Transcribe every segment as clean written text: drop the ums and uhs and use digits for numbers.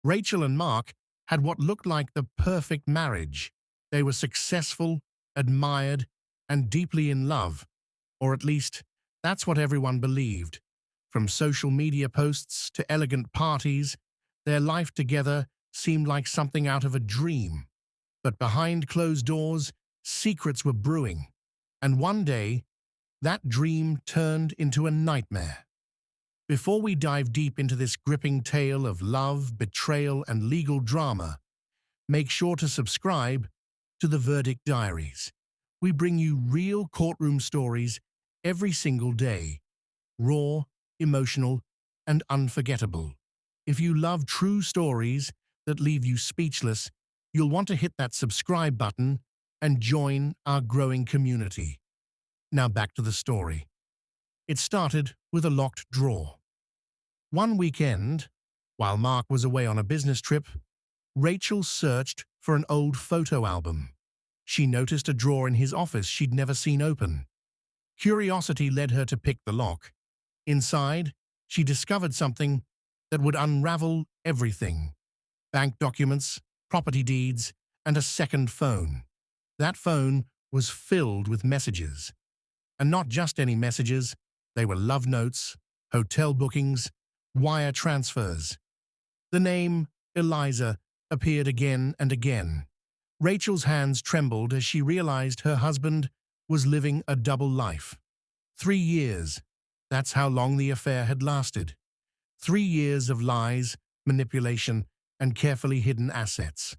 Rachel and Mark had what looked like the perfect marriage. They were successful, admired, and deeply in love, or at least that's what everyone believed. From social media posts to elegant parties, their life together seemed like something out of a dream. But behind closed doors, secrets were brewing. And one day, that dream turned into a nightmare. Before we dive deep into this gripping tale of love, betrayal, and legal drama, make sure to subscribe to the Verdict Diaries. We bring you real courtroom stories every single day, raw, emotional, and unforgettable. If you love true stories that leave you speechless, you'll want to hit that subscribe button and join our growing community. Now back to the story. It started with a locked drawer. One weekend, while Mark was away on a business trip, Rachel searched for an old photo album. She noticed a drawer in his office she'd never seen open. Curiosity led her to pick the lock. Inside, she discovered something that would unravel everything: bank documents, property deeds, and a second phone. That phone was filled with messages. And not just any messages, they were love notes, hotel bookings, wire transfers. The name Eliza appeared again and again. Rachel's hands trembled as she realized her husband was living a double life. 3 years, that's how long the affair had lasted. 3 years of lies, manipulation, and carefully hidden assets.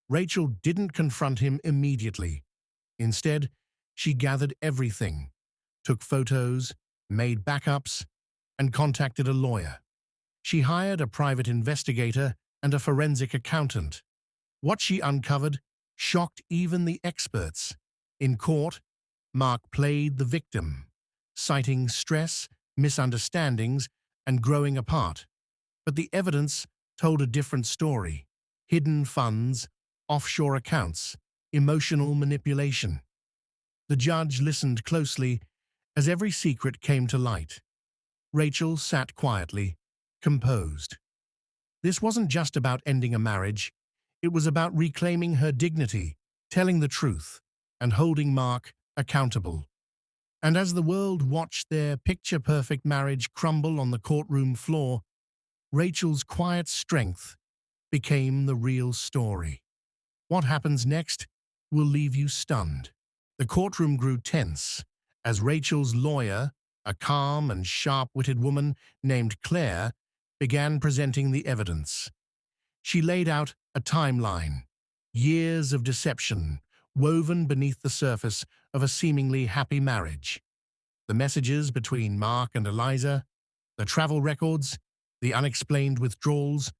Rachel didn't confront him immediately. Instead, she gathered everything, took photos, made backups, and contacted a lawyer. She hired a private investigator and a forensic accountant. What she uncovered shocked even the experts. In court, Mark played the victim, citing stress, misunderstandings, and growing apart. But the evidence told a different story: hidden funds, offshore accounts, emotional manipulation. The judge listened closely as every secret came to light. Rachel sat quietly, composed. This wasn't just about ending a marriage. It was about reclaiming her dignity, telling the truth, and holding Mark accountable. And as the world watched their picture-perfect marriage crumble on the courtroom floor, Rachel's quiet strength became the real story. What happens next will leave you stunned. The courtroom grew tense as Rachel's lawyer, a calm and sharp-witted woman named Claire, began presenting the evidence. She laid out a timeline: years of deception woven beneath the surface of a seemingly happy marriage. The messages between Mark and Eliza, the travel records, the unexplained withdrawals,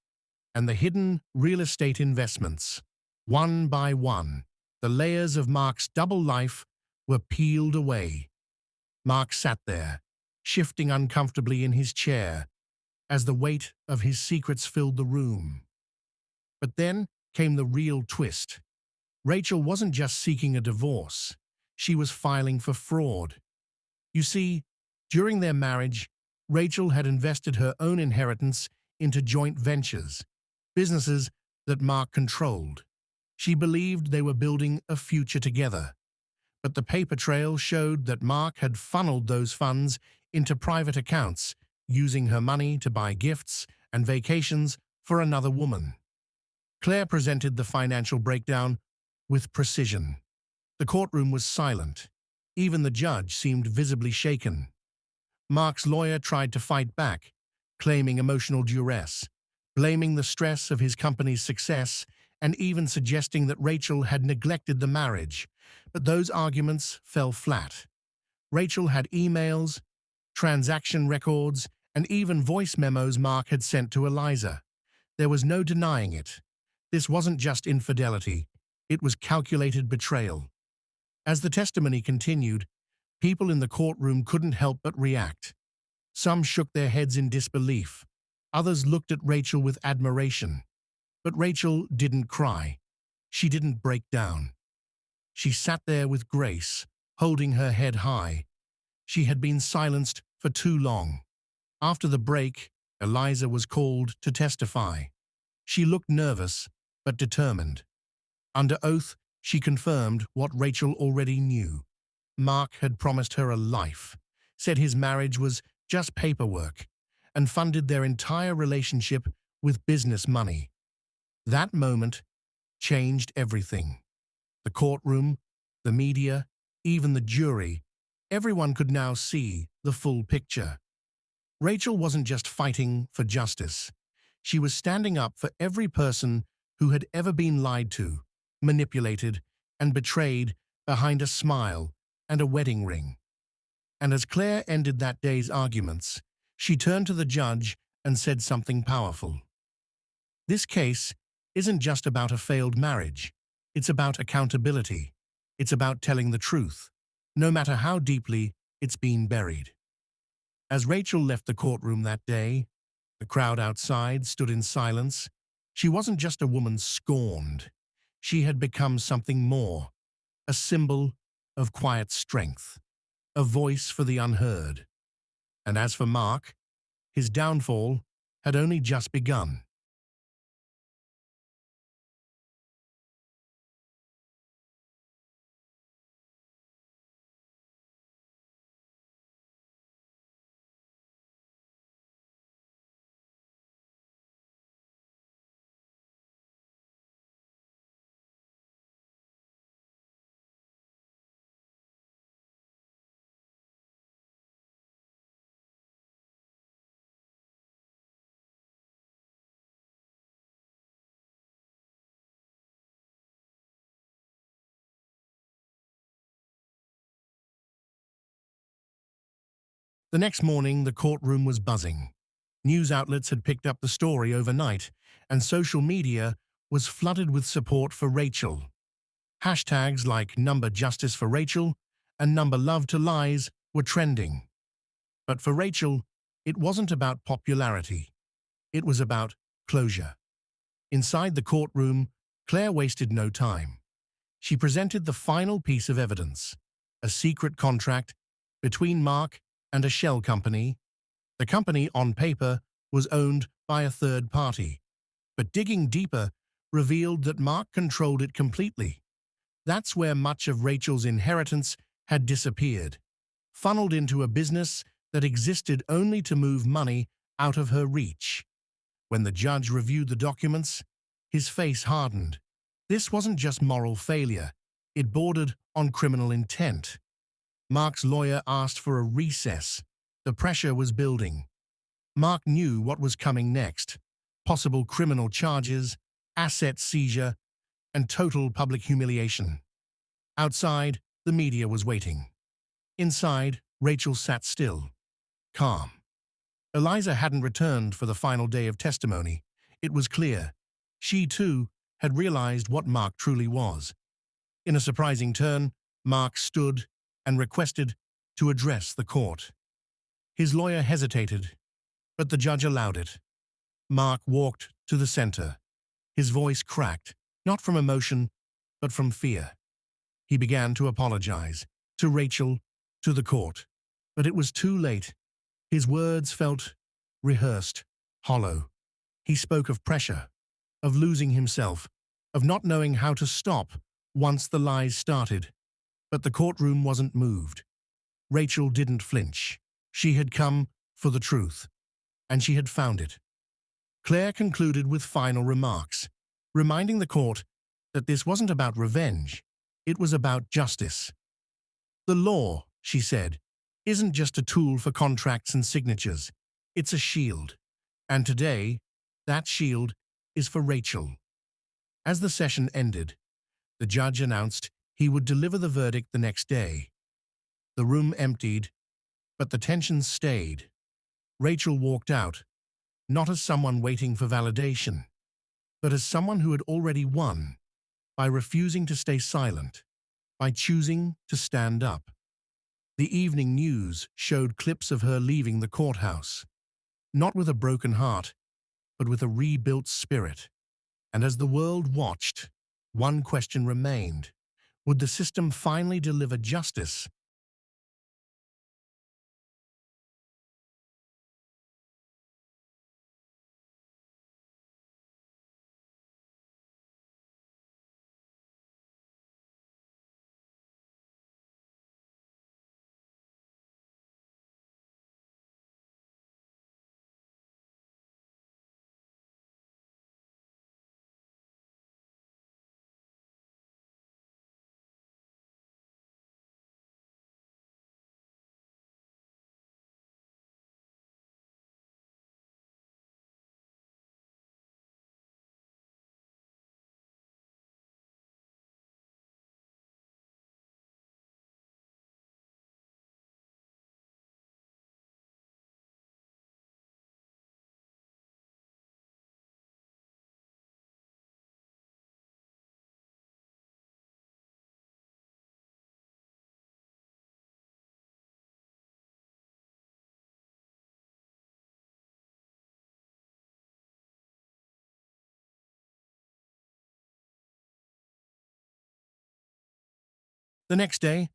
and the hidden real estate investments. One by one, the layers of Mark's double life were peeled away. Mark sat there, shifting uncomfortably in his chair, as the weight of his secrets filled the room. But then came the real twist. Rachel wasn't just seeking a divorce, she was filing for fraud. You see, during their marriage, Rachel had invested her own inheritance into joint ventures, businesses that Mark controlled. She believed they were building a future together. But the paper trail showed that Mark had funneled those funds into private accounts, using her money to buy gifts and vacations for another woman. Claire presented the financial breakdown with precision. The courtroom was silent. Even the judge seemed visibly shaken. Mark's lawyer tried to fight back, claiming emotional duress, blaming the stress of his company's success, and even suggesting that Rachel had neglected the marriage. But those arguments fell flat. Rachel had emails, transaction records, and even voice memos Mark had sent to Eliza. There was no denying it. This wasn't just infidelity, it was calculated betrayal. As the testimony continued, people in the courtroom couldn't help but react. Some shook their heads in disbelief. Others looked at Rachel with admiration. But Rachel didn't cry. She didn't break down. She sat there with grace, holding her head high. She had been silenced for too long. After the break, Eliza was called to testify. She looked nervous, but determined. Under oath, she confirmed what Rachel already knew. Mark had promised her a life, said his marriage was just paperwork, and funded their entire relationship with business money. That moment changed everything. The courtroom, the media, even the jury, everyone could now see the full picture. Rachel wasn't just fighting for justice. She was standing up for every person who had ever been lied to, manipulated, and betrayed behind a smile and a wedding ring. And as Claire ended that day's arguments, she turned to the judge and said something powerful. This case isn't just about a failed marriage. It's about accountability. It's about telling the truth, no matter how deeply it's been buried. As Rachel left the courtroom that day, the crowd outside stood in silence. She wasn't just a woman scorned. She had become something more, a symbol of quiet strength, a voice for the unheard. And as for Mark, his downfall had only just begun. The next morning, the courtroom was buzzing. News outlets had picked up the story overnight, and social media was flooded with support for Rachel. Hashtags like number justice for Rachel and number love to lies were trending. But for Rachel, it wasn't about popularity. It was about closure. Inside the courtroom, Claire wasted no time. She presented the final piece of evidence, a secret contract between Mark and a shell company. The company, on paper, was owned by a third party, but digging deeper revealed that Mark controlled it completely. That's where much of Rachel's inheritance had disappeared, funneled into a business that existed only to move money out of her reach. When the judge reviewed the documents, his face hardened. This wasn't just moral failure, it bordered on criminal intent. Mark's lawyer asked for a recess. The pressure was building. Mark knew what was coming next: possible criminal charges, asset seizure, and total public humiliation. Outside, the media was waiting. Inside, Rachel sat still, calm. Eliza hadn't returned for the final day of testimony. It was clear. She, too, had realized what Mark truly was. In a surprising turn, Mark stood and requested to address the court. His lawyer hesitated, but the judge allowed it. Mark walked to the center. His voice cracked, not from emotion, but from fear. He began to apologize, to Rachel, to the court. But it was too late. His words felt rehearsed, hollow. He spoke of pressure, of losing himself, of not knowing how to stop once the lies started. But the courtroom wasn't moved. Rachel didn't flinch. She had come for the truth, and she had found it. Claire concluded with final remarks, reminding the court that this wasn't about revenge, it was about justice. The law, she said, isn't just a tool for contracts and signatures, it's a shield. And today, that shield is for Rachel. As the session ended, the judge announced he would deliver the verdict the next day. The room emptied, but the tension stayed. Rachel walked out, not as someone waiting for validation, but as someone who had already won, by refusing to stay silent, by choosing to stand up. The evening news showed clips of her leaving the courthouse, not with a broken heart, but with a rebuilt spirit. And as the world watched, one question remained: would the system finally deliver justice? The next day,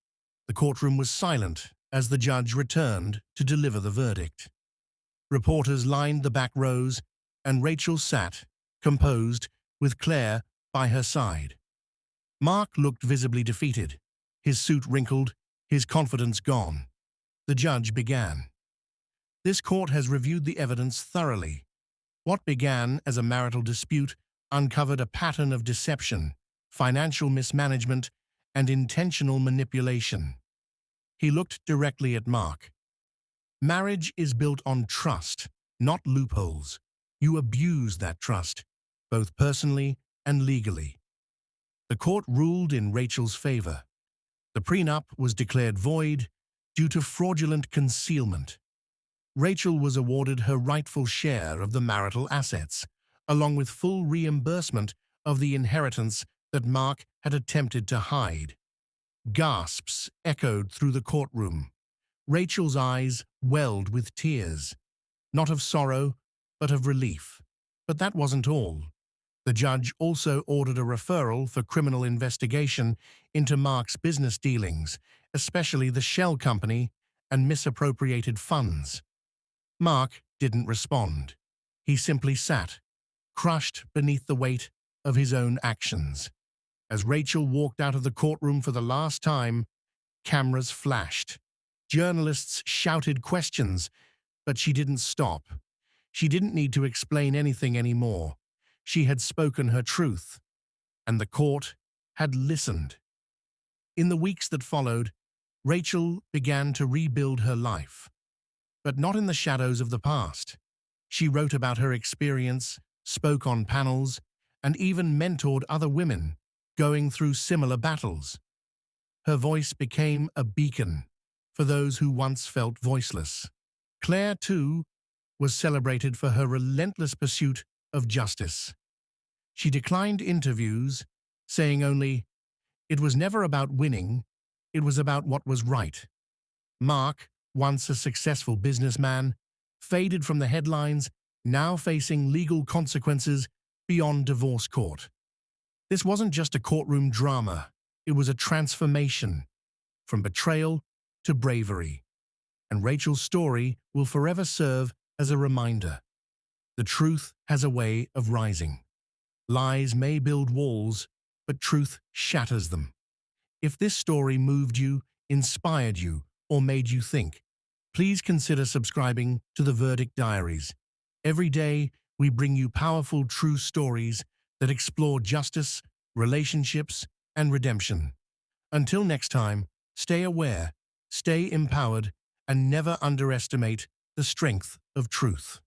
the courtroom was silent as the judge returned to deliver the verdict. Reporters lined the back rows, and Rachel sat, composed, with Claire by her side. Mark looked visibly defeated, his suit wrinkled, his confidence gone. The judge began. This court has reviewed the evidence thoroughly. What began as a marital dispute uncovered a pattern of deception, financial mismanagement, and intentional manipulation. He looked directly at Mark. Marriage is built on trust, not loopholes. You abuse that trust, both personally and legally. The court ruled in Rachel's favor. The prenup was declared void due to fraudulent concealment. Rachel was awarded her rightful share of the marital assets, along with full reimbursement of the inheritance that Mark had attempted to hide. Gasps echoed through the courtroom. Rachel's eyes welled with tears, not of sorrow, but of relief. But that wasn't all. The judge also ordered a referral for criminal investigation into Mark's business dealings, especially the shell company and misappropriated funds. Mark didn't respond. He simply sat, crushed beneath the weight of his own actions. As Rachel walked out of the courtroom for the last time, cameras flashed. Journalists shouted questions, but she didn't stop. She didn't need to explain anything anymore. She had spoken her truth, and the court had listened. In the weeks that followed, Rachel began to rebuild her life, but not in the shadows of the past. She wrote about her experience, spoke on panels, and even mentored other women going through similar battles. Her voice became a beacon for those who once felt voiceless. Claire, too, was celebrated for her relentless pursuit of justice. She declined interviews, saying only, "It was never about winning, it was about what was right." Mark, once a successful businessman, faded from the headlines, now facing legal consequences beyond divorce court. This wasn't just a courtroom drama, it was a transformation, from betrayal to bravery. And Rachel's story will forever serve as a reminder. The truth has a way of rising. Lies may build walls, but truth shatters them. If this story moved you, inspired you, or made you think, please consider subscribing to the Verdict Diaries. Every day, we bring you powerful, true stories that explore justice, relationships, and redemption. Until next time, stay aware, stay empowered, and never underestimate the strength of truth.